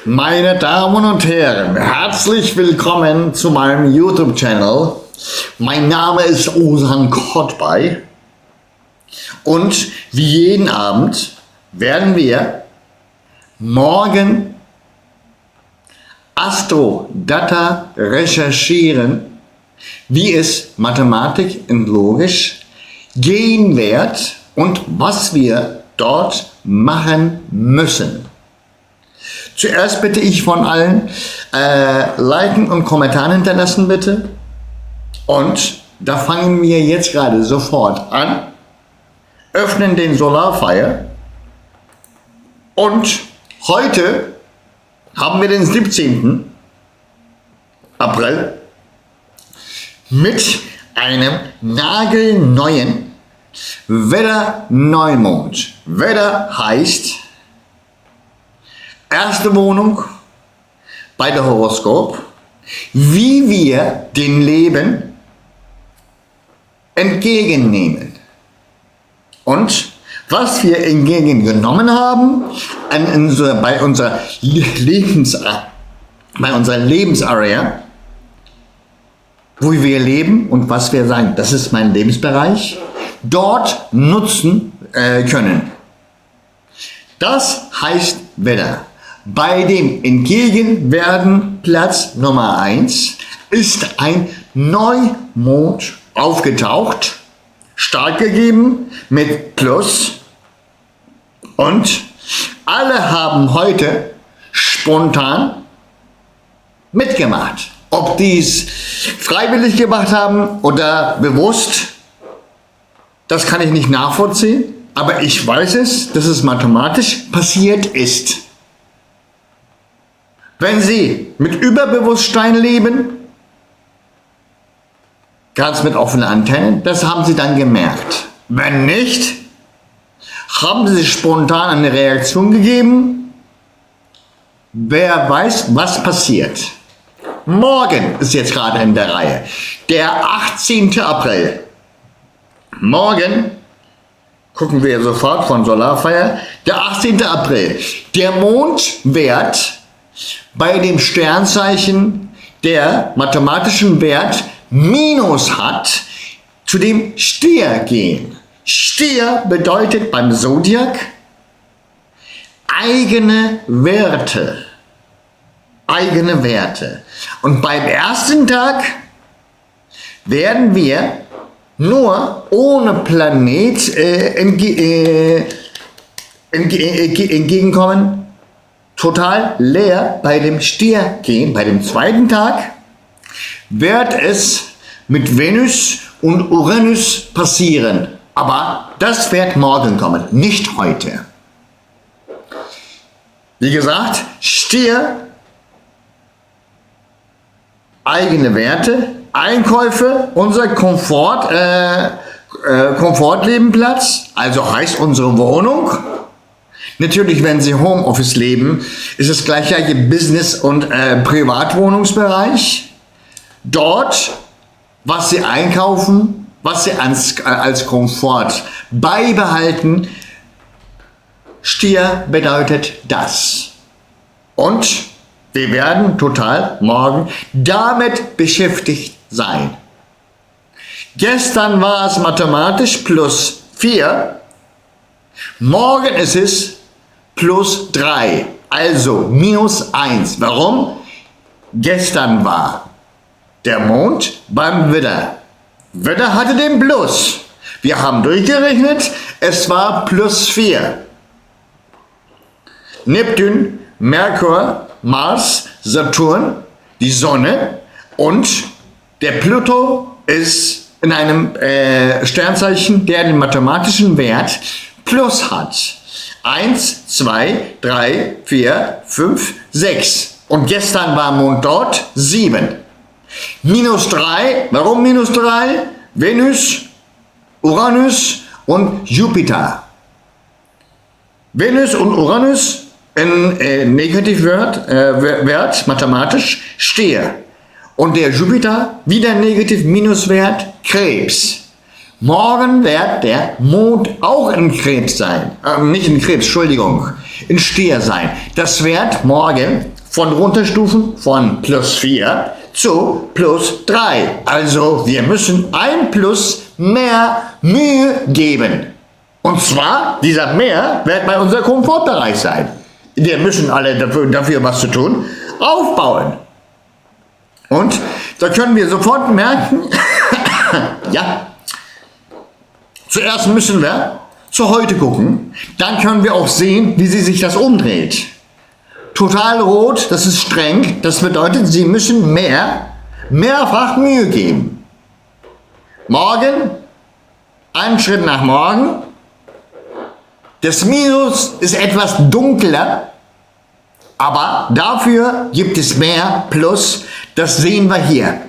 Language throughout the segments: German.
Meine Damen und Herren, herzlich willkommen zu meinem YouTube-Channel. Mein Name ist Ozan Kotbay und wie jeden Abend werden wir morgen Astrodata recherchieren, wie es Mathematik und Logisch gehen wird und was wir dort machen müssen. Zuerst bitte ich von allen, liken und Kommentaren hinterlassen bitte. Und da fangen wir jetzt gerade sofort an, öffnen den Solarfire und heute haben wir den 17. April mit einem nagelneuen Wetter-Neumond. Wetter heißt erste Wohnung bei der Horoskop, wie wir dem Leben entgegennehmen und was wir entgegengenommen haben bei unserer Lebensarea, wo wir leben und was wir sagen, das ist mein Lebensbereich, dort nutzen können. Das heißt Wetter. Bei dem Entgegenwerden Platz Nummer 1 ist ein Neumond aufgetaucht, stark gegeben mit Plus, und alle haben heute spontan mitgemacht. Ob die es freiwillig gemacht haben oder bewusst, das kann ich nicht nachvollziehen, aber ich weiß es, dass es mathematisch passiert ist. Wenn Sie mit Überbewusstsein leben, ganz mit offenen Antennen, das haben Sie dann gemerkt. Wenn nicht, haben Sie spontan eine Reaktion gegeben. Wer weiß, was passiert. Morgen ist jetzt gerade in der Reihe, der 18. April. Morgen gucken wir sofort von Solarfire, der 18. April. Der Mondwert bei dem Sternzeichen, der mathematischen Wert Minus hat, zu dem Stier gehen. Stier bedeutet beim Zodiac eigene Werte. Eigene Werte. Und beim ersten Tag werden wir nur ohne Planet entgegenkommen, total leer bei dem Stier gehen. Bei dem zweiten Tag wird es mit Venus und Uranus passieren. Aber das wird morgen kommen, nicht heute. Wie gesagt, Stier, eigene Werte, Einkäufe, unser Komfortlebenplatz, also heißt unsere Wohnung. Natürlich, wenn Sie Homeoffice leben, ist es gleichzeitig Business- und Privatwohnungsbereich. Dort, was Sie einkaufen, was Sie als Komfort beibehalten, Stier bedeutet das. Und wir werden total morgen damit beschäftigt sein. Gestern war es mathematisch plus 4, morgen ist es plus 3, also minus 1. Warum? Gestern war der Mond beim Widder. Widder hatte den Plus. Wir haben durchgerechnet, es war plus 4. Neptun, Merkur, Mars, Saturn, die Sonne und der Pluto ist in einem Sternzeichen, der den mathematischen Wert Plus hat. 1, 2, 3, 4, 5, 6. Und gestern war Mond dort 7. Minus 3, warum minus 3? Venus, Uranus und Jupiter. Venus und Uranus in Negativwert, mathematisch, Stier. Und der Jupiter, wieder Negativ-Minuswert, Krebs. Morgen wird der Mond auch in Krebs sein. Nicht in Krebs, Entschuldigung, in Stier sein. Das wird morgen von runterstufen von +4 zu +3. Also wir müssen ein Plus mehr Mühe geben. Und zwar, dieser mehr wird bei unser Komfortbereich sein. Wir müssen alle dafür was zu tun, aufbauen. Und da können wir sofort merken, ja, zuerst müssen wir zu heute gucken, dann können wir auch sehen, wie sie sich das umdreht. Total rot, das ist streng, das bedeutet, sie müssen mehrfach Mühe geben. Morgen, einen Schritt nach morgen, das Minus ist etwas dunkler, aber dafür gibt es mehr Plus, das sehen wir hier.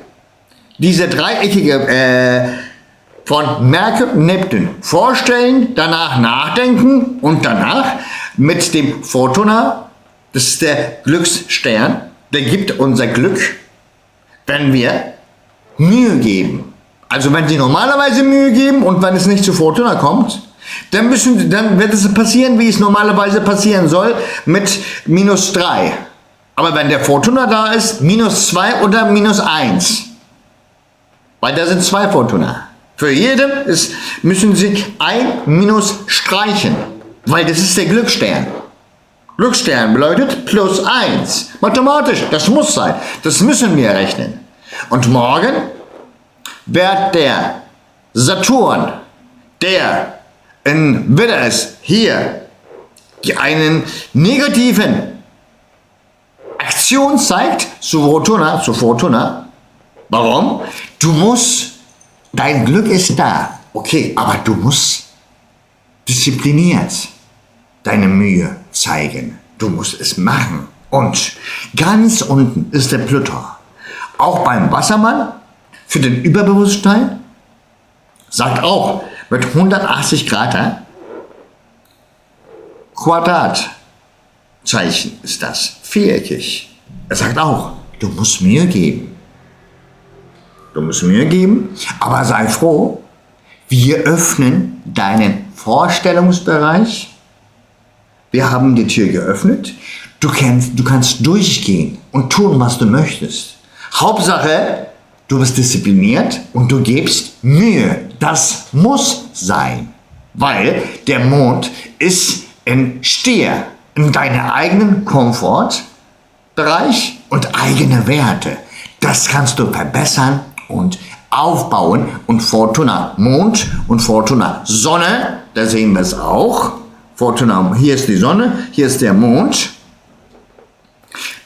Diese dreieckige von Merkur und Neptun vorstellen, danach nachdenken und danach mit dem Fortuna, das ist der Glücksstern, der gibt unser Glück, wenn wir Mühe geben. Also wenn Sie normalerweise Mühe geben und wenn es nicht zu Fortuna kommt, dann wird es passieren, wie es normalerweise passieren soll, mit -3. Aber wenn der Fortuna da ist, -2 oder -1. Weil da sind 2 Fortuna. Für jeden müssen Sie ein Minus streichen, weil das ist der Glücksstern. Glücksstern bedeutet +1. Mathematisch, das muss sein. Das müssen wir rechnen. Und morgen wird der Saturn, der in Widder ist, hier einen negativen Aktion zeigt zu Fortuna. Warum? Dein Glück ist da, okay, aber du musst diszipliniert deine Mühe zeigen. Du musst es machen. Und ganz unten ist der Pluton. Auch beim Wassermann für den Überbewusstsein sagt auch mit 180 Grad Quadratzeichen ist das, viereckig. Er sagt auch, du musst Mühe geben. Du musst Mühe geben, aber sei froh, wir öffnen deinen Vorstellungsbereich. Wir haben die Tür geöffnet. Du kannst durchgehen und tun, was du möchtest. Hauptsache, du bist diszipliniert und du gibst Mühe. Das muss sein, weil der Mond ist in Stier, in deinem eigenen Komfortbereich und eigene Werte. Das kannst du verbessern und aufbauen. Und Fortuna Mond und Fortuna Sonne, da sehen wir es auch. Fortuna, hier ist die Sonne, hier ist der Mond.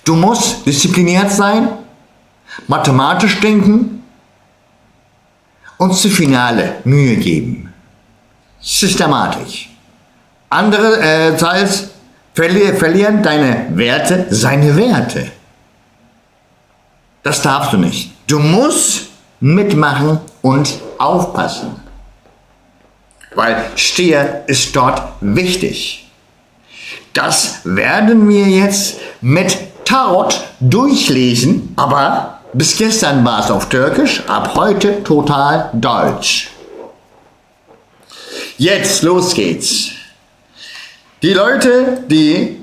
Du musst diszipliniert sein, mathematisch denken und zu Finale Mühe geben. Systematisch. Andererseits verlieren deine Werte seine Werte. Das darfst du nicht. Du musst mitmachen und aufpassen. Weil Stier ist dort wichtig. Das werden wir jetzt mit Tarot durchlesen, aber bis gestern war es auf Türkisch, ab heute total Deutsch. Jetzt los geht's. Die Leute, die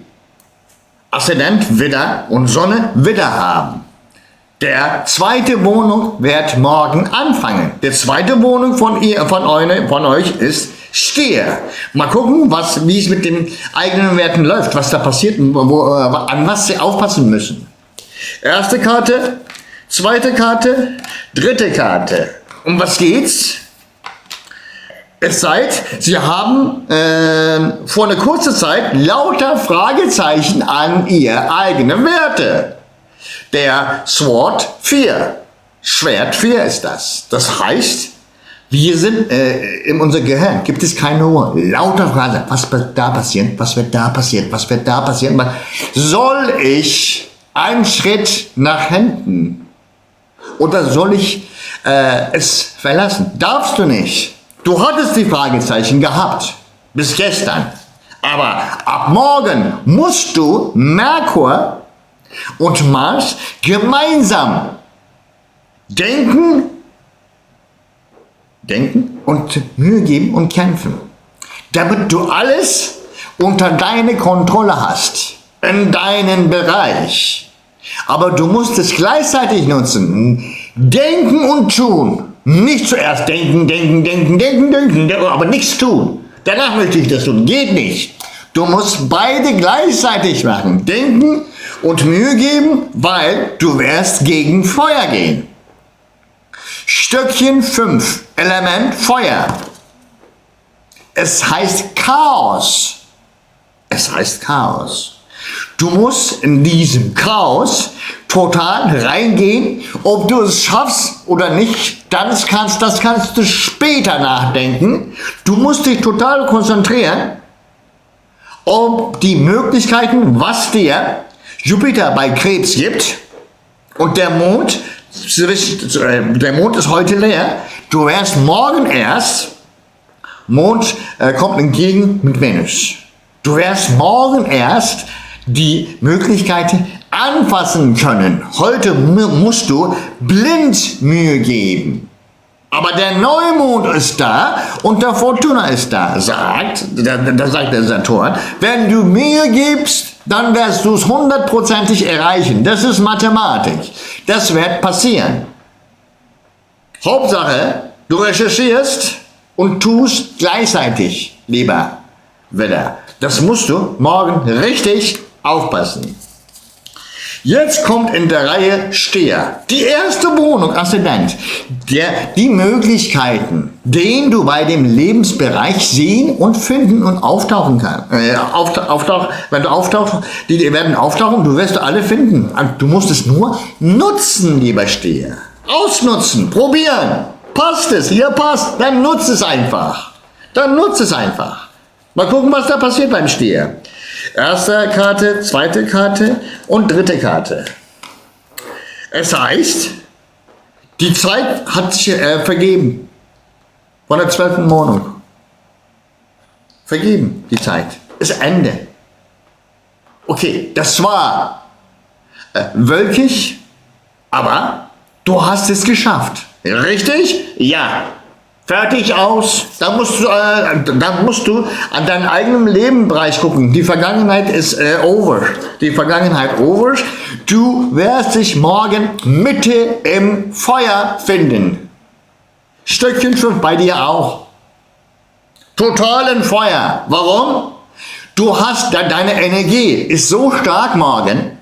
Aszendent Widder und Sonne Widder haben, der zweite Wohnung wird morgen anfangen. Die zweite Wohnung von euch ist Stier. Mal gucken, wie es mit den eigenen Werten läuft, was da passiert und an was sie aufpassen müssen. Erste Karte, zweite Karte, dritte Karte. Um was geht's? Es sei, Sie haben vor einer kurzen Zeit lauter Fragezeichen an Ihre eigenen Werte. Der Sword 4, Schwert 4 ist das. Das heißt, wir sind in unserem Gehirn, gibt es keine Ruhe. Lauter Fragen, was wird da passieren, was wird da passieren, was wird da passieren. Soll ich einen Schritt nach hinten oder soll ich es verlassen? Darfst du nicht. Du hattest die Fragezeichen gehabt, bis gestern. Aber ab morgen musst du Merkur und Mars gemeinsam denken, denken und Mühe geben und kämpfen, damit du alles unter deine Kontrolle hast, in deinen Bereich. Aber du musst es gleichzeitig nutzen. Denken und tun. Nicht zuerst denken, aber nichts tun. Danach möchte ich das tun. Geht nicht. Du musst beide gleichzeitig machen. Denken und Mühe geben, weil du wirst gegen Feuer gehen. Stöckchen 5, Element Feuer. Es heißt Chaos. Es heißt Chaos. Du musst in diesem Chaos total reingehen. Ob du es schaffst oder nicht, das kannst du später nachdenken. Du musst dich total konzentrieren, ob die Möglichkeiten, was dir Jupiter bei Krebs gibt und der Mond ist heute leer. Du wirst morgen erst, Mond kommt entgegen mit Venus. Du wirst morgen erst die Möglichkeiten anfassen können. Heute musst du blind Mühe geben. Aber der Neumond ist da und der Fortuna ist da, sagt der Saturn. Wenn du Mühe gibst, dann wirst du es 100%ig erreichen. Das ist Mathematik. Das wird passieren. Hauptsache, du recherchierst und tust gleichzeitig, lieber Widder. Das musst du morgen richtig aufpassen. Jetzt kommt in der Reihe Stier. Die erste Wohnung, Aszendent. Die Möglichkeiten, den du bei dem Lebensbereich sehen und finden und auftauchen kannst. Wenn du auftauchst, die werden auftauchen, du wirst alle finden. Du musst es nur nutzen, lieber Stier. Ausnutzen, probieren. Passt es, hier passt, dann nutze es einfach. Mal gucken, was da passiert beim Stier. Erste Karte, zweite Karte und dritte Karte. Es heißt, die Zeit hat sich vergeben. Von der 12. Wohnung. Vergeben, die Zeit. Ist Ende. Okay, das war wölkig, aber du hast es geschafft. Richtig? Ja. Fertig, aus. Da musst du an deinem eigenen Lebenbereich gucken. Die Vergangenheit ist over. Du wirst dich morgen Mitte im Feuer finden. Stöckchen 5 bei dir auch. Total im Feuer. Warum? Du hast deine Energie ist so stark morgen.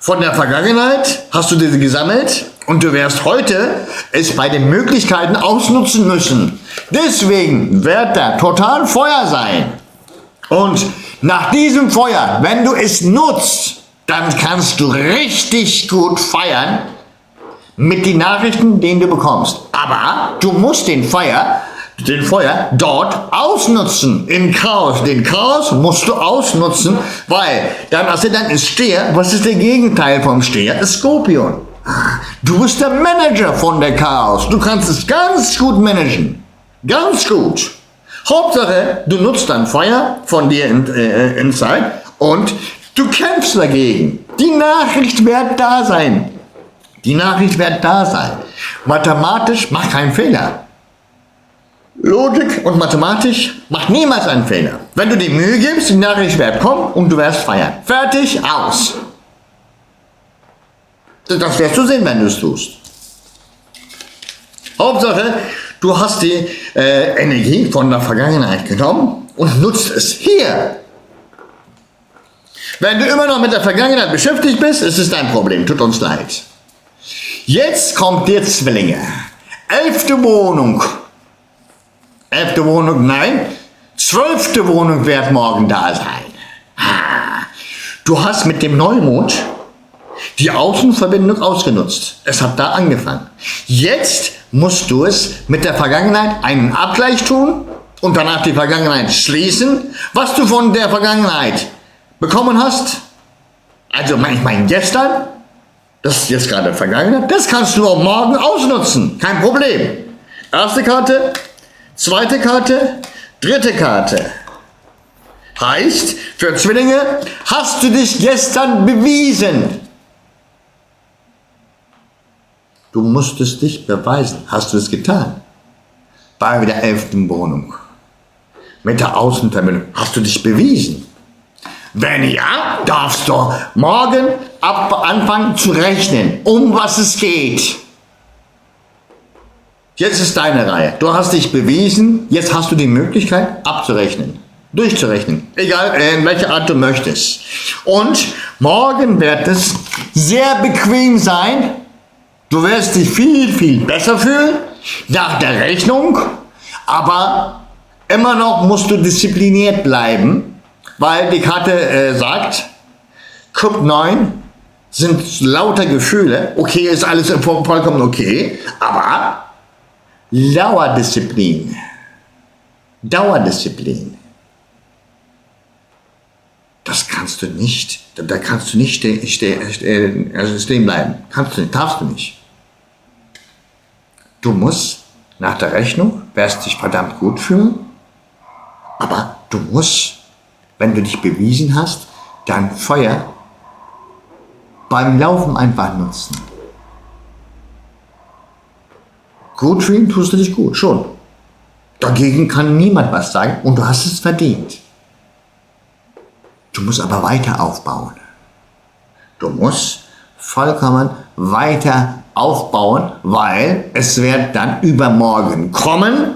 Von der Vergangenheit hast du diese gesammelt und du wirst heute es bei den Möglichkeiten ausnutzen müssen. Deswegen wird da total Feuer sein. Und nach diesem Feuer, wenn du es nutzt, dann kannst du richtig gut feiern mit den Nachrichten, die du bekommst. Aber du musst den Feuer dort ausnutzen, im Chaos. Den Chaos musst du ausnutzen, weil dein Aszendent ist Stier. Was ist der Gegenteil vom Stier? Ist Skorpion. Du bist der Manager von der Chaos. Du kannst es ganz gut managen. Ganz gut. Hauptsache, du nutzt dein Feuer von dir inside und du kämpfst dagegen. Die Nachricht wird da sein. Mathematisch, mach keinen Fehler. Logik und Mathematik macht niemals einen Fehler. Wenn du dir Mühe gibst, die Nachricht wird kommen und du wirst feiern. Fertig, aus. Das wirst du sehen, wenn du es tust. Hauptsache, du hast die Energie von der Vergangenheit genommen und nutzt es hier. Wenn du immer noch mit der Vergangenheit beschäftigt bist, ist es dein Problem. Tut uns leid. Jetzt kommt der Zwillinge. 11. Wohnung. 12. Wohnung wird morgen da sein. Du hast mit dem Neumond die Außenverbindung ausgenutzt. Es hat da angefangen. Jetzt musst du es mit der Vergangenheit einen Abgleich tun und danach die Vergangenheit schließen, was du von der Vergangenheit bekommen hast. Also ich meine gestern, das ist jetzt gerade Vergangenheit, das kannst du auch morgen ausnutzen. Kein Problem. Erste Karte, zweite Karte, dritte Karte. Heißt, für Zwillinge hast du dich gestern bewiesen. Du musstest dich beweisen. Hast du es getan? bei der 11. Wohnung. Mit der Außenverbindung. Hast du dich bewiesen? Wenn ja, darfst du morgen anfangen zu rechnen, um was es geht. Jetzt ist deine Reihe. Du hast dich bewiesen, jetzt hast du die Möglichkeit abzurechnen, durchzurechnen, egal in welcher Art du möchtest. Und morgen wird es sehr bequem sein. Du wirst dich viel, viel besser fühlen nach der Rechnung, aber immer noch musst du diszipliniert bleiben, weil die Karte sagt, Club 9 sind lauter Gefühle. Okay, ist alles vollkommen okay, aber Dauerdisziplin. Dauerdisziplin. Das kannst du nicht, da kannst du nicht stehen bleiben. Kannst du nicht, darfst du nicht. Du musst nach der Rechnung, wirst dich verdammt gut fühlen, aber du musst, wenn du dich bewiesen hast, dein Feuer beim Laufen einfach nutzen. Gut fühlen tust du dich gut, schon. Dagegen kann niemand was sagen und du hast es verdient. Du musst aber weiter aufbauen. Du musst vollkommen weiter aufbauen, weil es wird dann übermorgen kommen.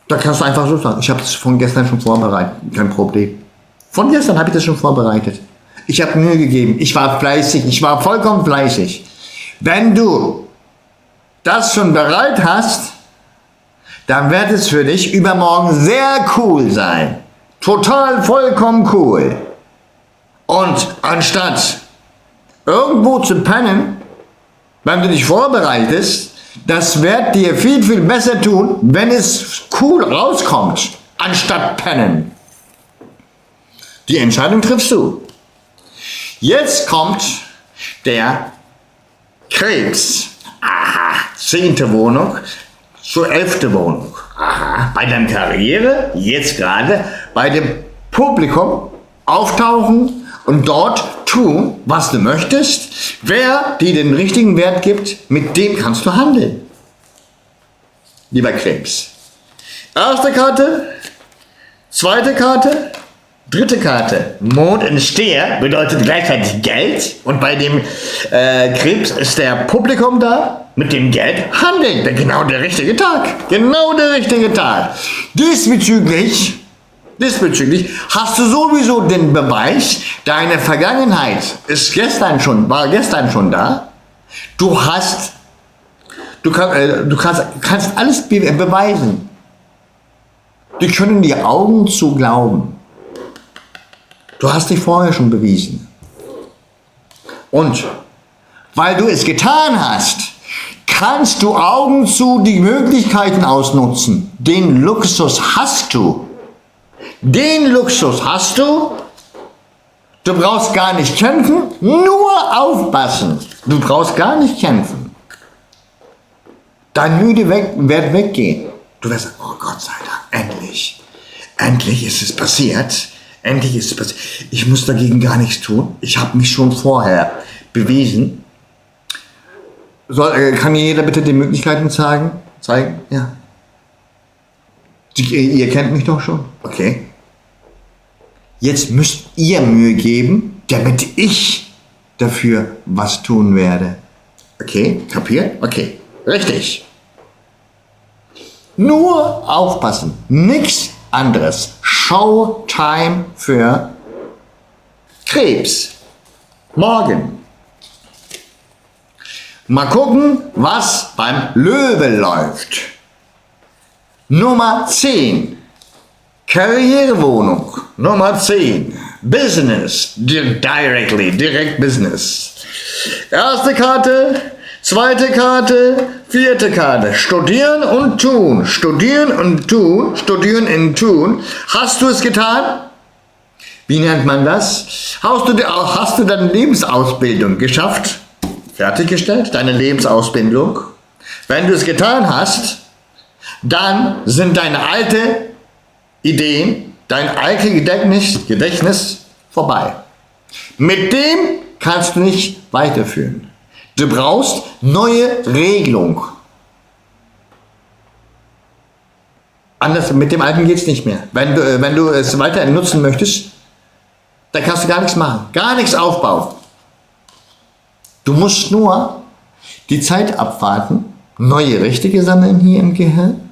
Da kannst du einfach so sagen, ich habe es von gestern schon vorbereitet, kein Problem. Von gestern habe ich das schon vorbereitet. Ich habe Mühe gegeben, ich war fleißig, ich war vollkommen fleißig. Wenn du das schon bereit hast, dann wird es für dich übermorgen sehr cool sein. Total vollkommen cool. Und anstatt irgendwo zu pennen, wenn du dich vorbereitest, das wird dir viel, viel besser tun, wenn es cool rauskommt, anstatt pennen. Die Entscheidung triffst du. Jetzt kommt der Krebs. Aha, 10. Wohnung zur 11. Wohnung. Aha, bei deiner Karriere, jetzt gerade, bei dem Publikum auftauchen und dort tun, was du möchtest. Wer dir den richtigen Wert gibt, mit dem kannst du handeln. Lieber Krebs. Erste Karte, zweite Karte, dritte Karte. Mond in Stier bedeutet gleichzeitig Geld. Und bei dem Krebs ist der Publikum da. Mit dem Geld handeln. Genau der richtige Tag. Genau der richtige Tag. Diesbezüglich hast du sowieso den Beweis, deine Vergangenheit war gestern schon da. Du kannst alles beweisen. Die können dir Augen zu glauben. Du hast dich vorher schon bewiesen. Und weil du es getan hast, kannst du Augen zu die Möglichkeiten ausnutzen. Den Luxus hast du. Den Luxus hast du. Du brauchst gar nicht kämpfen, nur aufpassen. Du brauchst gar nicht kämpfen. Dein Müde wird weggehen. Du wirst sagen, oh Gott sei Dank, endlich. Endlich ist es passiert. Endlich ist es passiert. Ich muss dagegen gar nichts tun. Ich habe mich schon vorher bewiesen. Kann mir jeder bitte die Möglichkeiten zeigen? Ja. Ihr kennt mich doch schon. Okay. Jetzt müsst ihr Mühe geben, damit ich dafür was tun werde. Okay, kapiert? Okay, richtig. Nur aufpassen, nichts anderes. Showtime für Krebs. Morgen. Mal gucken, was beim Löwe läuft. Nummer 10. Karrierewohnung. Nummer 10. Business. Direct Business. Erste Karte, zweite Karte, vierte Karte. Studieren und tun. Studieren und tun. Studieren und tun. Hast du es getan? Wie nennt man das? Hast du deine Lebensausbildung geschafft? Fertiggestellt? Deine Lebensausbildung? Wenn du es getan hast, dann sind deine alten Ideen, dein altes Gedächtnis vorbei. Mit dem kannst du nicht weiterführen. Du brauchst neue Regelung. Anders, mit dem Alten geht es nicht mehr. Wenn du es weiter nutzen möchtest, dann kannst du gar nichts machen. Gar nichts aufbauen. Du musst nur die Zeit abwarten, neue Richtige sammeln hier im Gehirn.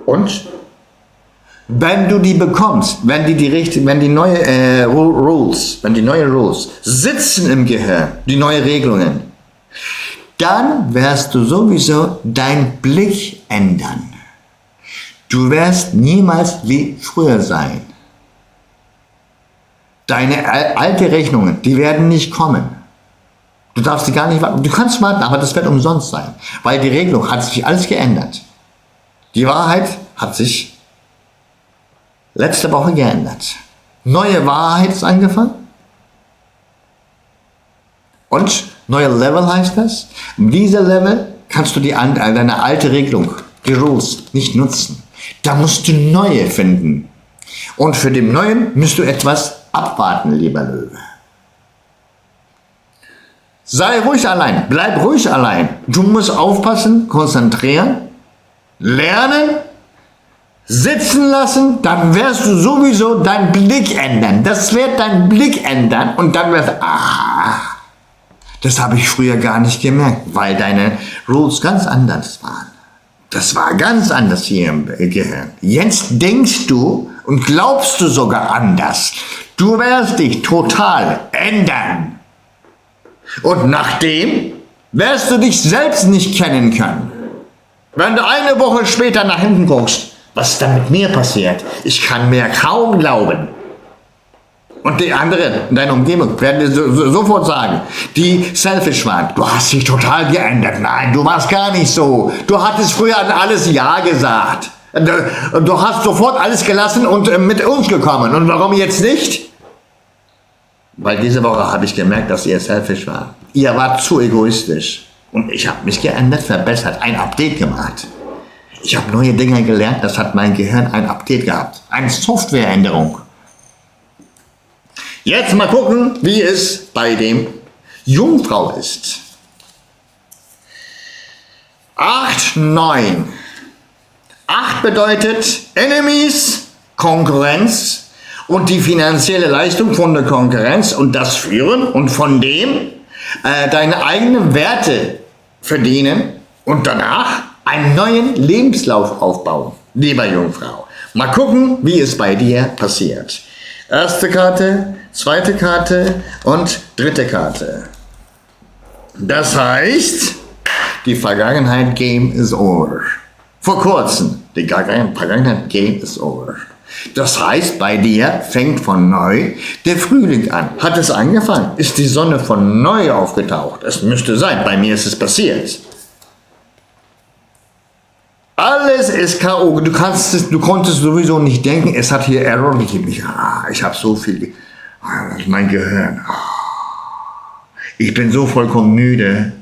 Und wenn du die bekommst, wenn die neue Rules sitzen im Gehirn, die neuen Regelungen, dann wirst du sowieso deinen Blick ändern. Du wirst niemals wie früher sein. Deine alten Rechnungen, die werden nicht kommen. Du darfst sie gar nicht warten. Du kannst warten, aber das wird umsonst sein. Weil die Regelung hat sich alles geändert. Die Wahrheit hat sich letzte Woche geändert. Neue Wahrheit ist angefangen. Und neue Level heißt das. In dieser Level kannst du deine alte Regelung, die Rules, nicht nutzen. Da musst du neue finden. Und für den Neuen musst du etwas abwarten, lieber Löwe. Sei ruhig allein, bleib ruhig allein. Du musst aufpassen, konzentrieren, lernen, sitzen lassen, dann wirst du sowieso deinen Blick ändern. Das wird deinen Blick ändern und dann wirst du, das habe ich früher gar nicht gemerkt, weil deine Rules ganz anders waren. Das war ganz anders hier im Gehirn. Jetzt denkst du und glaubst du sogar anders. Du wirst dich total ändern. Und nachdem wirst du dich selbst nicht kennen können. Wenn du eine Woche später nach hinten guckst, was ist da mit mir passiert? Ich kann mir kaum glauben. Und die anderen in deiner Umgebung werden dir sofort sagen, die selfish waren, du hast dich total geändert. Nein, du warst gar nicht so. Du hattest früher an alles Ja gesagt. Du hast sofort alles gelassen und mit uns gekommen. Und warum jetzt nicht? Weil diese Woche habe ich gemerkt, dass ihr selfish war. Ihr wart zu egoistisch. Und ich habe mich geändert, verbessert, ein Update gemacht. Ich habe neue Dinge gelernt, das hat mein Gehirn ein Update gehabt. Eine Softwareänderung. Jetzt mal gucken, wie es bei dem Jungfrau ist. 8, 9. 8 bedeutet Enemies, Konkurrenz und die finanzielle Leistung von der Konkurrenz und das Führen und von dem deine eigenen Werte verdienen und danach einen neuen Lebenslauf aufbauen, lieber Jungfrau. Mal gucken, wie es bei dir passiert. Erste Karte, zweite Karte und dritte Karte. Das heißt, die Vergangenheit Game is over. Vor kurzem, die Vergangenheit Game is over. Das heißt, bei dir fängt von neu der Frühling an. Hat es angefangen? Ist die Sonne von neu aufgetaucht? Es müsste sein, bei mir ist es passiert. Alles ist K.O. Du konntest sowieso nicht denken, es hat hier Error gegeben. Ich habe so viel, mein Gehirn. Ich bin so vollkommen müde.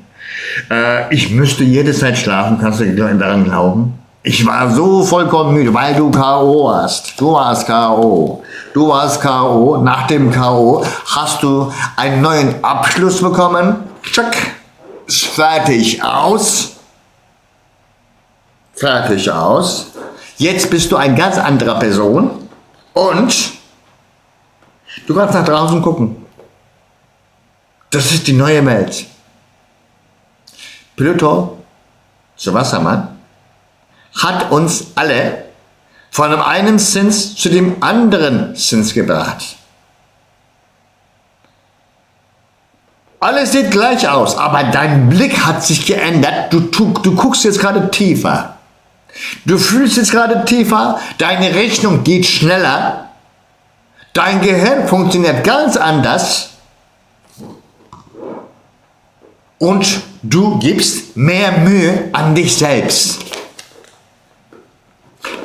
Ich müsste jede Zeit schlafen, kannst du daran glauben? Ich war so vollkommen müde, weil du K.O. warst. Du warst K.O. Du warst K.O. Nach dem K.O. hast du einen neuen Abschluss bekommen. Tschack. Fertig aus. Fertig aus. Jetzt bist du eine ganz andere Person und du kannst nach draußen gucken. Das ist die neue Welt. Pluto, der Wassermann, hat uns alle von einem Zins zu dem anderen Zins gebracht. Alles sieht gleich aus, aber dein Blick hat sich geändert. Du guckst jetzt gerade tiefer. Du fühlst jetzt gerade tiefer, deine Rechnung geht schneller, dein Gehirn funktioniert ganz anders und du gibst mehr Mühe an dich selbst.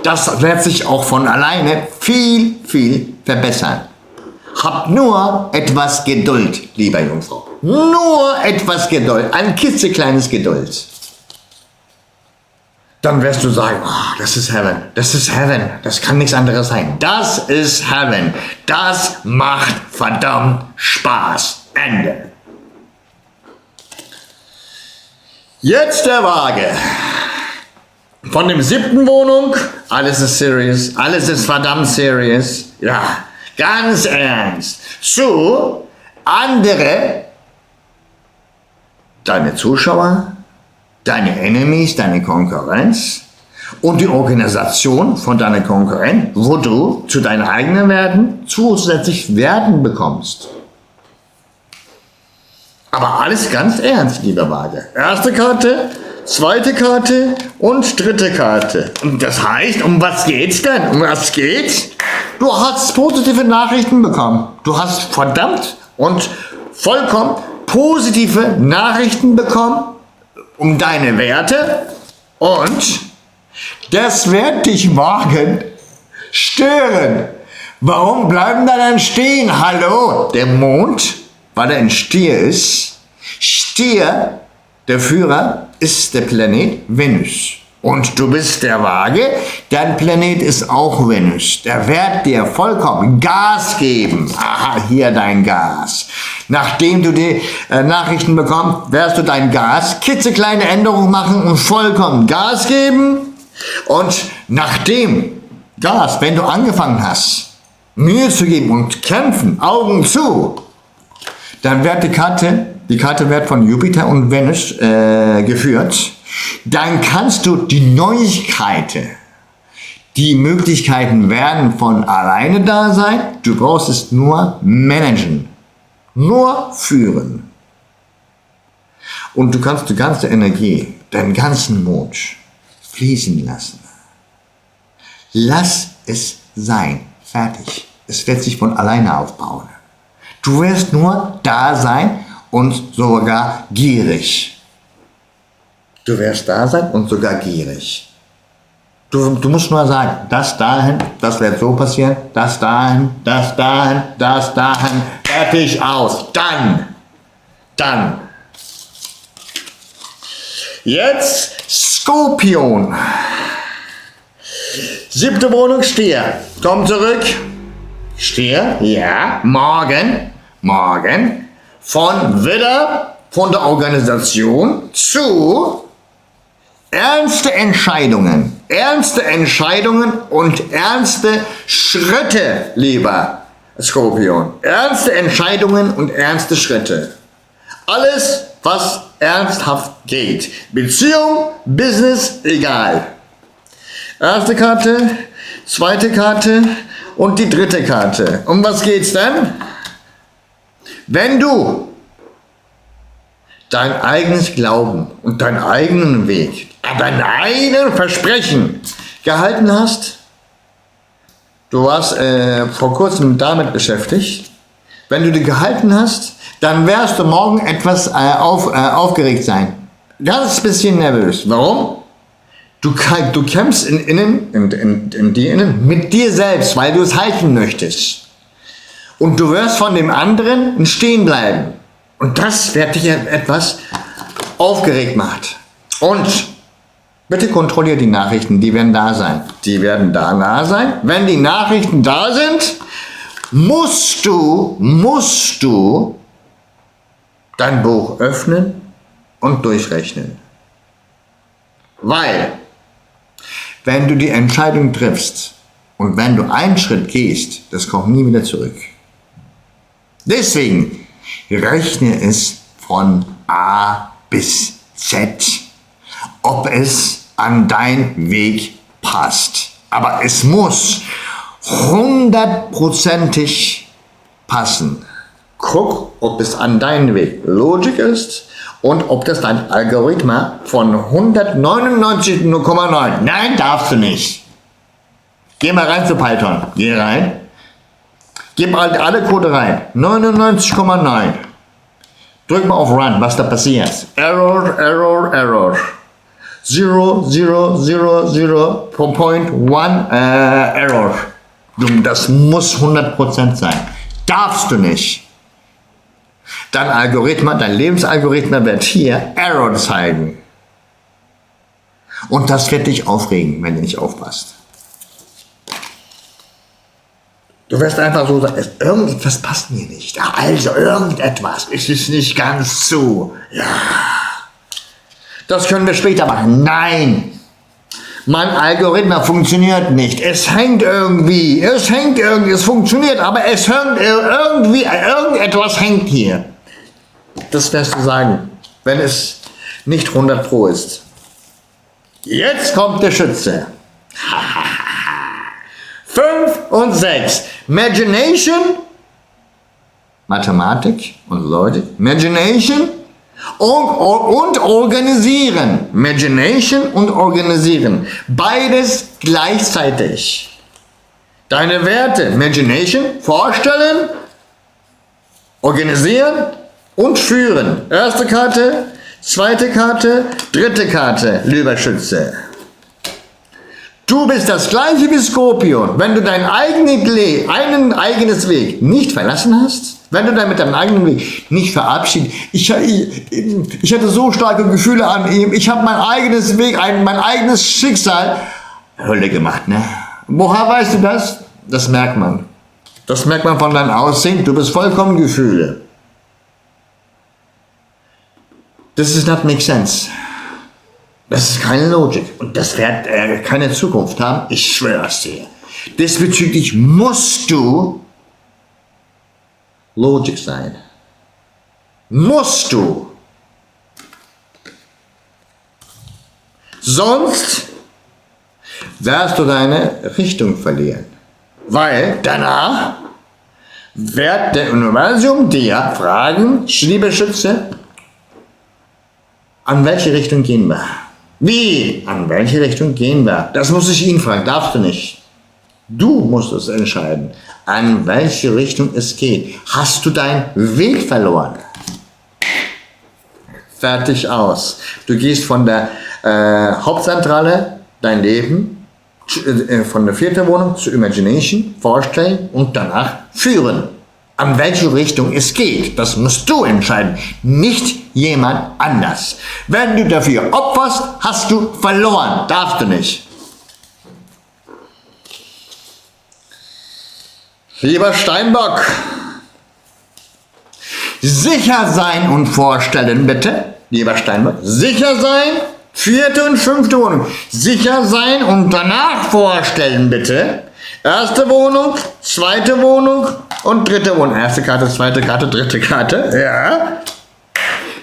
Das wird sich auch von alleine viel, viel verbessern. Hab nur etwas Geduld, lieber Jungfrau. Nur etwas Geduld, ein klitzekleines Geduld. Dann wirst du sagen, das ist Heaven, das ist Heaven, das kann nichts anderes sein. Das ist Heaven, das macht verdammt Spaß. Ende. Jetzt der Waage. Von dem 7. Wohnung, alles ist serious, alles ist verdammt serious, ja, ganz ernst, zu andere, deine Zuschauer, deine Enemies, deine Konkurrenz und die Organisation von deiner Konkurrenz, wo du zu deinen eigenen Werten zusätzlich Werten bekommst. Aber alles ganz ernst, lieber Waage. Erste Karte, zweite Karte und dritte Karte. Und das heißt, um was geht's denn? Um was geht's? Du hast positive Nachrichten bekommen. Du hast verdammt und vollkommen positive Nachrichten bekommen um deine Werte und das wird dich morgen stören. Warum bleiben da dann stehen? Hallo, der Mond, weil er ein Stier ist. Stier, der Führer, ist der Planet Venus. Und du bist der Waage, dein Planet ist auch Venus. Der wird dir vollkommen Gas geben. Aha, hier dein Gas. Nachdem du die Nachrichten bekommst, wirst du dein Gas, klitzekleine Änderungen machen und vollkommen Gas geben. Und nachdem Gas, wenn du angefangen hast, Mühe zu geben und kämpfen, Augen zu, dann wird die Karte wird von Jupiter und Venus geführt. Dann kannst du die Neuigkeiten, die Möglichkeiten werden von alleine da sein. Du brauchst es nur managen, nur führen. Und du kannst die ganze Energie, deinen ganzen Mut fließen lassen. Lass es sein. Fertig. Es wird sich von alleine aufbauen. Du wirst nur da sein und sogar gierig. Du wirst da sein und sogar gierig. Du musst nur sagen, das dahin, das wird so passieren, das dahin, das dahin, das dahin, fertig, aus. Dann. Jetzt Skorpion. 7. Wohnung, Stier. Komm zurück. Stier, ja, morgen, von Widder, von der Organisation zu ernste Entscheidungen und ernste Schritte, lieber Skorpion. Ernste Entscheidungen und ernste Schritte. Alles, was ernsthaft geht. Beziehung, Business, egal. Erste Karte, zweite Karte und die dritte Karte. Um was geht's denn? Wenn du dein eigenes Glauben und deinen eigenen Weg, dein eigenen Versprechen gehalten hast, du warst vor kurzem damit beschäftigt, wenn du die gehalten hast, dann wirst du morgen etwas aufgeregt sein. Ganz bisschen nervös. Warum? Du kämpfst in dir innen mit dir selbst, weil du es halten möchtest. Und du wirst von dem anderen stehen bleiben. Und das wird dich etwas aufgeregt machen. Und bitte kontrolliere die Nachrichten, die werden da sein. Die werden da sein. Wenn die Nachrichten da sind, musst du dein Buch öffnen und durchrechnen. Weil, wenn du die Entscheidung triffst und wenn du einen Schritt gehst, das kommt nie wieder zurück. Deswegen rechne es von A bis Z, ob es an deinen Weg passt. Aber es muss 100%ig passen. Guck, ob es an deinen Weg Logik ist und ob das dein Algorithmus von 199,9. Nein, darfst du nicht. Geh mal rein zu Python. Geh rein. Gib alle Code rein. 99,9. Drück mal auf Run, was da passiert. Error. 0,000.1 Error. Das muss 100% sein. Darfst du nicht. Dein Algorithmus, dein Lebensalgorithmus wird hier Error zeigen. Und das wird dich aufregen, wenn du nicht aufpasst. Du wirst einfach so sagen, irgendetwas passt mir nicht. Also irgendetwas ist es nicht ganz so. Ja, das können wir später machen. Nein, Mein Algorithmus funktioniert nicht. Es hängt irgendwie, es funktioniert, aber es hängt irgendwie, irgendetwas hängt hier. Das wirst du sagen, wenn es nicht 100 Pro ist. Jetzt kommt der Schütze. 5 und 6. Imagination, Mathematik und Logik. Imagination und organisieren. Imagination und organisieren. Beides gleichzeitig. Deine Werte. Imagination, vorstellen, organisieren und führen. Erste Karte, zweite Karte, dritte Karte, lieber Schütze. Du bist das gleiche wie Skorpion. Wenn du dein eigenes Weg nicht verlassen hast, wenn du dann mit deinem eigenen Weg nicht verabschiedet, ich hatte so starke Gefühle an ihm, ich habe mein eigenes Weg, mein eigenes Schicksal, Hölle gemacht, ne? Woher weißt du das? Das merkt man. Das merkt man von deinem Aussehen, du bist vollkommen Gefühle. Das does not make sense. Das ist keine Logik und das wird keine Zukunft haben, ich schwöre es dir. Diesbezüglich musst du Logik sein. Musst du. Sonst wirst du deine Richtung verlieren. Weil danach wird der Universum dir fragen, liebe Schütze, an welche Richtung gehen wir? Wie? An welche Richtung gehen wir? Das muss ich ihn fragen, darfst du nicht. Du musst es entscheiden, an welche Richtung es geht. Hast du deinen Weg verloren? Fertig aus. Du gehst von der Hauptzentrale, dein Leben, von der 4. Wohnung zu Imagination, vorstellen und danach führen. An welche Richtung es geht, das musst du entscheiden, nicht jemand anders. Wenn du dafür opferst, hast du verloren, darfst du nicht. Lieber Steinbock, sicher sein und vorstellen bitte, lieber Steinbock, sicher sein, 4. und 5. Wohnung, sicher sein und danach vorstellen bitte, 1. Wohnung, 2. Wohnung und 3. Wohnung. 1. Karte, 2. Karte, 3. Karte. Ja.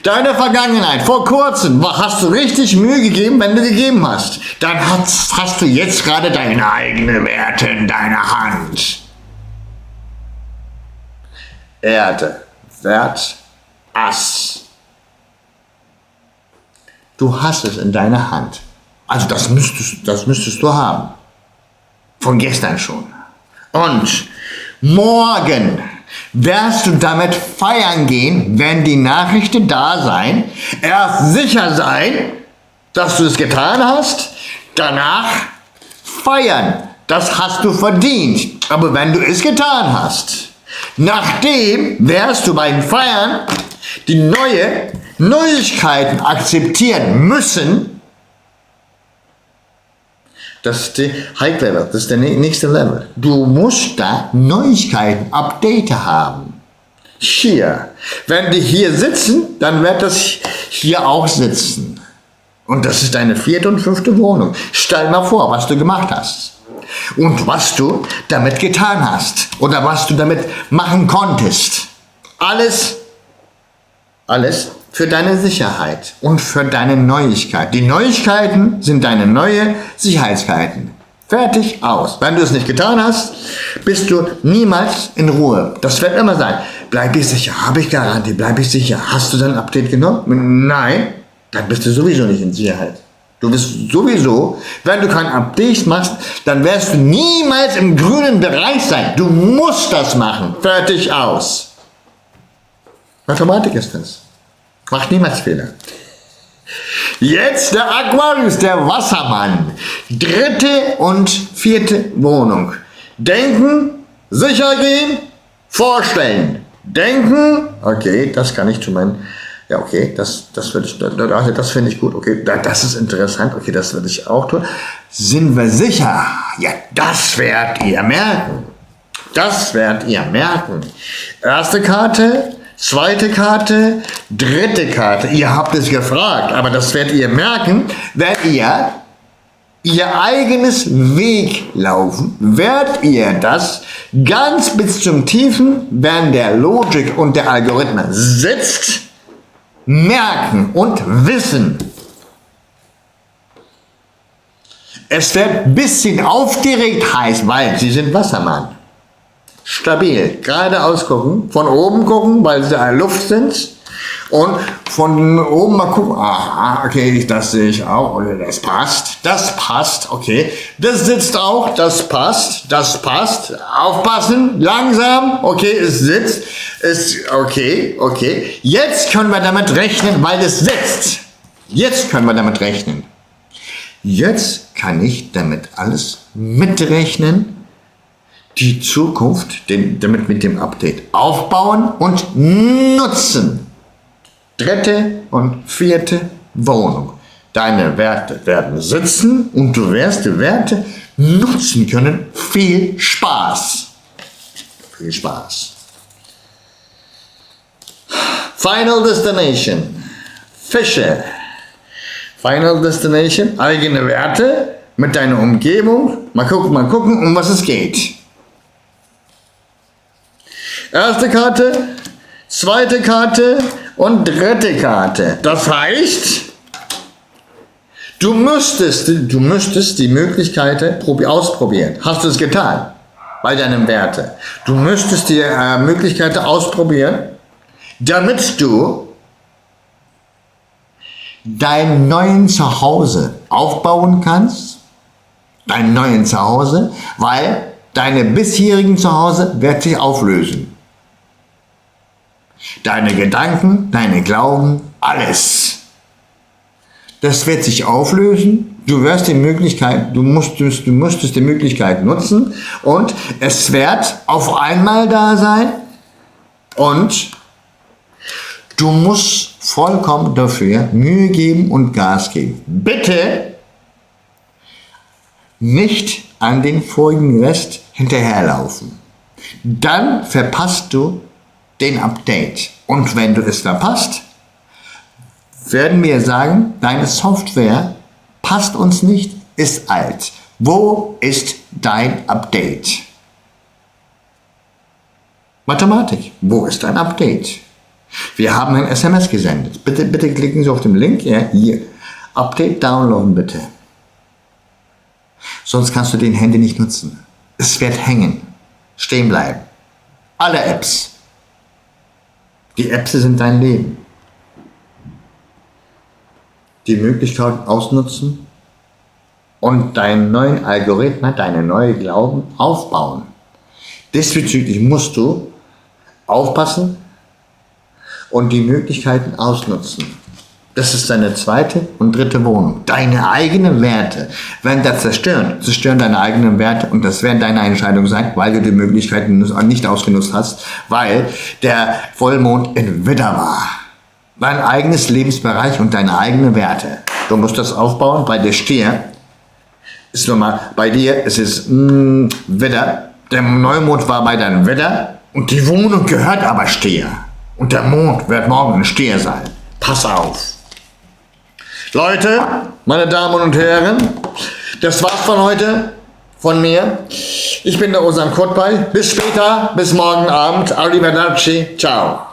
Deine Vergangenheit. Vor kurzem hast du richtig Mühe gegeben, wenn du gegeben hast. Dann hast du jetzt gerade deine eigenen Werte in deiner Hand. Erde, Wert, Ass. Du hast es in deiner Hand. Also das müsstest du haben. Von gestern schon. Und morgen wirst du damit feiern gehen, wenn die Nachrichten da sein. Erst sicher sein, dass du es getan hast. Danach feiern. Das hast du verdient. Aber wenn du es getan hast, nachdem wirst du beim Feiern die Neuigkeiten akzeptieren müssen. Das ist der High Level, das ist der nächste Level. Du musst da Neuigkeiten, Update haben. Hier. Wenn die hier sitzen, dann wird das hier auch sitzen. Und das ist deine 4. und 5. Wohnung. Stell mal vor, was du gemacht hast. Und was du damit getan hast. Oder was du damit machen konntest. Alles für deine Sicherheit und für deine Neuigkeit. Die Neuigkeiten sind deine neue Sicherheitskeiten. Fertig, aus. Wenn du es nicht getan hast, bist du niemals in Ruhe. Das wird immer sein. Bleib ich sicher, habe ich Garantie, bleib ich sicher. Hast du dein Update genommen? Nein, dann bist du sowieso nicht in Sicherheit. Du bist sowieso, wenn du kein Update machst, dann wirst du niemals im grünen Bereich sein. Du musst das machen. Fertig, aus. Mathematik ist das. Macht niemals Fehler. Jetzt der Aquarius, der Wassermann. 3. und 4. Wohnung. Denken, sicher gehen, vorstellen. Denken, okay, das kann ich zu meinen, ja okay, das finde ich gut, okay, das ist interessant, okay, das würde ich auch tun. Sind wir sicher? Ja, das werdet ihr merken. Das werdet ihr merken. Erste Karte, zweite Karte, dritte Karte. Ihr habt es gefragt, aber das werdet ihr merken, wenn ihr ihr eigenes Weg laufen, werdet ihr das ganz bis zum Tiefen, während der Logik und der Algorithmus sitzt, merken und wissen. Es wird ein bisschen aufgeregt heiß, weil sie sind Wassermann. Stabil, geradeaus gucken, von oben gucken, weil sie in der Luft sind. Und von oben mal gucken, aha, okay, das sehe ich auch, oder das passt, okay, das sitzt auch, das passt, aufpassen, langsam, okay, es sitzt, ist okay, jetzt können wir damit rechnen, weil es sitzt, jetzt können wir damit rechnen, jetzt kann ich damit alles mitrechnen, die Zukunft, damit mit dem Update aufbauen und nutzen. 3. und 4. Wohnung. Deine Werte werden sitzen und du wirst die Werte nutzen können. Viel Spaß. Viel Spaß. Final Destination. Fische. Final Destination. Eigene Werte mit deiner Umgebung. Mal gucken, um was es geht. Erste Karte, zweite Karte und 3. Karte. Das heißt, du müsstest die Möglichkeit ausprobieren. Hast du es getan? Bei deinen Werten. Du müsstest die Möglichkeit ausprobieren, damit du dein neuen Zuhause aufbauen kannst. Dein neuen Zuhause, weil deine bisherigen Zuhause wird sich auflösen. Deine Gedanken, deine Glauben, alles. Das wird sich auflösen. Du wirst die Möglichkeit, du musstest die Möglichkeit nutzen und es wird auf einmal da sein und du musst vollkommen dafür Mühe geben und Gas geben. Bitte nicht an den vorigen Rest hinterherlaufen. Dann verpasst du den Update. Und wenn du es verpasst, werden wir sagen, deine Software passt uns nicht, ist alt. Wo ist dein Update? Mathematik, wo ist dein Update? Wir haben ein SMS gesendet. Bitte klicken Sie auf den Link, ja, hier. Update downloaden bitte. Sonst kannst du den Handy nicht nutzen. Es wird hängen, stehen bleiben. Alle Apps. Die Apps sind dein Leben. Die Möglichkeit ausnutzen und deinen neuen Algorithmus, deine neue Glauben aufbauen. Diesbezüglich musst du aufpassen und die Möglichkeiten ausnutzen. Das ist deine 2. und 3. Wohnung. Deine eigenen Werte werden das zerstören deine eigenen Werte und das werden deine Entscheidung sein, weil du die Möglichkeiten nicht ausgenutzt hast, weil der Vollmond in Widder war. Dein eigenes Lebensbereich und deine eigenen Werte. Du musst das aufbauen, bei dir Stier. Ist normal, bei dir ist es Widder. Der Neumond war bei deinem Widder und die Wohnung gehört aber Stier. Und der Mond wird morgen ein Stier sein. Pass auf. Leute, meine Damen und Herren, das war's von heute, von mir. Ich bin der Ozan Kotbay. Bis später, bis morgen Abend. Arrivederci, ciao.